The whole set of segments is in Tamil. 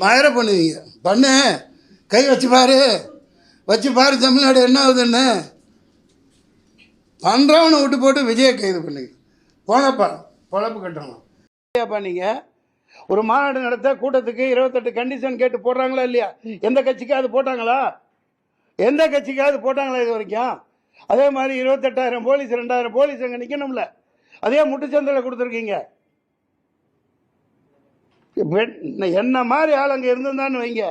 மயிர பண்ணுவீங்க பண்ணு, கை வச்சு பாரு தமிழ்நாடு என்ன ஆகுதுன்னு. பண்ணுறவனை விட்டு போட்டு விஜயை கைது பண்ணுங்க. போனப்பா பொழப்பு கட்டணும். நீங்கள் ஒரு மாநாடு நடத்த கூட்டத்துக்கு 28 கண்டிஷன் கேட்டு போடுறாங்களா இல்லையா? எந்த கட்சிக்காவது போட்டாங்களா? எந்த கட்சிக்காவது போட்டாங்களா இது வரைக்கும்? அதே மாதிரி 28,000 போலீஸ் 2,000 போலீஸ் அங்கே நிற்கணும்ல. அதே முட்டுச்சந்தையில் கொடுத்துருக்கீங்க. என்ன மாதிரி ஆள் அங்கே இருந்திருந்தான்னு வைங்க,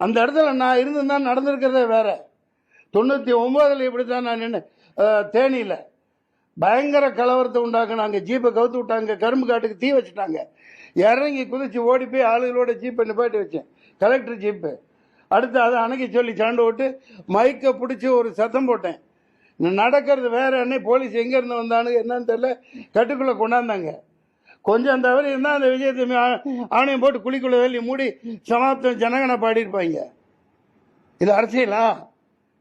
அந்த இடத்துல நான் இருந்திருந்தான் நடந்திருக்கிறதே வேற. 99 இப்படி தான் நான் நின்று தேனியில் பயங்கர கலவரத்தை உண்டாக்குனாங்க. ஜீப்பை கவுத்து விட்டாங்க, கரும்பு காட்டுக்கு தீ வச்சுட்டாங்க. இறங்கி குதிச்சு ஓடி போய் ஆளுகளோட ஜீப்பை நிப்பாட்டி வச்சேன், கலெக்டர் ஜீப்பு. அடுத்து அதை அணைக்க சொல்லி சாண்டு விட்டு மைக்கை பிடிச்சி ஒரு சத்தம் போட்டேன். நடக்கிறது வேற. அன்னை போலீஸ் எங்கேருந்து வந்தானு என்னன்னு தெரியல, கட்டுக்குள்ளே கொண்டாந்தாங்க. கொஞ்சம் தவறு இருந்தால் அந்த விஜயத்தை ஆணையம் போட்டு குழிக்குள்ள வேலி மூடி சமாப்தம் ஜனகனை பாடியிருப்பாங்க. இது அரசியலா?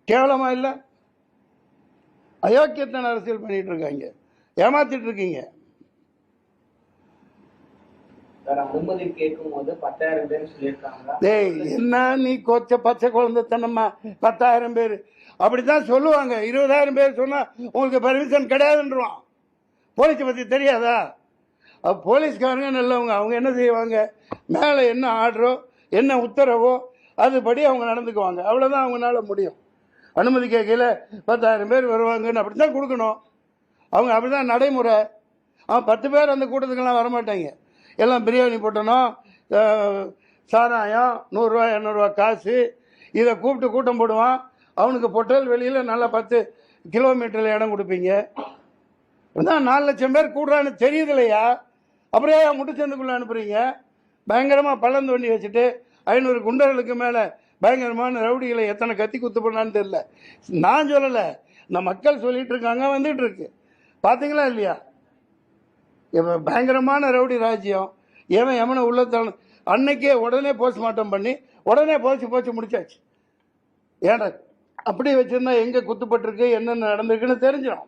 கேவலமா இல்லை? அயோக்கியத்தன அரசியல் பண்ணிட்டு இருக்காங்க, ஏமாத்திட்டு இருக்கீங்க. அனுமதி கேட்கும் போது 10,000 பேர் சொல்லியிருக்காங்க. டேய், என்ன நீ பச்சை குழந்தைத்தனமா 10,000 பேர் அப்படித்தான் சொல்லுவாங்க. 20,000 பேர் சொன்னா உங்களுக்கு பர்மிஷன் கிடையாதுன்றான். போலீஸை பத்தி தெரியாதா? போலீஸ்காரங்க நல்லவங்க. அவங்க என்ன செய்வாங்க, மேலே என்ன ஆர்டரோ என்ன உத்தரவோ அதுபடி அவங்க நடந்துக்குவாங்க. அவ்வளோதான் அவங்களால முடியும். அனுமதி கேட்கல 10,000 பேர் வருவாங்கன்னு அப்படி தான் கொடுக்கணும். அவங்க அப்படி தான் நடைமுறை. 10 பேர் அந்த கூட்டத்துக்கெல்லாம் வரமாட்டாங்க. எல்லாம் பிரியாணி போட்டணும், சாராயம் 100 ரூபா 200 ரூபா காசு, இதை கூப்பிட்டு கூட்டம் போடுவான். அவனுக்கு பொட்டல் வெளியில் நல்லா 10 கிலோமீட்டரில் இடம் கொடுப்பீங்க. அதான் 4 லட்சம் பேர் கூடுறான்னு தெரியுது இல்லையா? அப்படியே முட்டுச்சந்துக்குள்ளே அனுப்புறீங்க. பயங்கரமாக பள்ளம் தோண்டி வச்சுட்டு 500 குண்டர்களுக்கு மேலே பயங்கரமான ரவுடிகளை எத்தனை கத்தி குத்து பண்ணான்னு தெரியல. நான் சொல்லலை, இந்த மக்கள் சொல்லிட்டு இருக்காங்க, வந்துட்டு இருக்கு. பார்த்தீங்களா இல்லையா? பயங்கரமான ரவுடி ராஜ்யம். எவனை உள்ள அன்னைக்கே உடனே போஸ்ட்மார்ட்டம் பண்ணி உடனே போச்சு முடிச்சாச்சு. ஏன்டா அப்படி வச்சிருந்தா எங்கே குத்துப்பட்டிருக்கு என்னென்ன நடந்திருக்குன்னு தெரிஞ்சிடும்.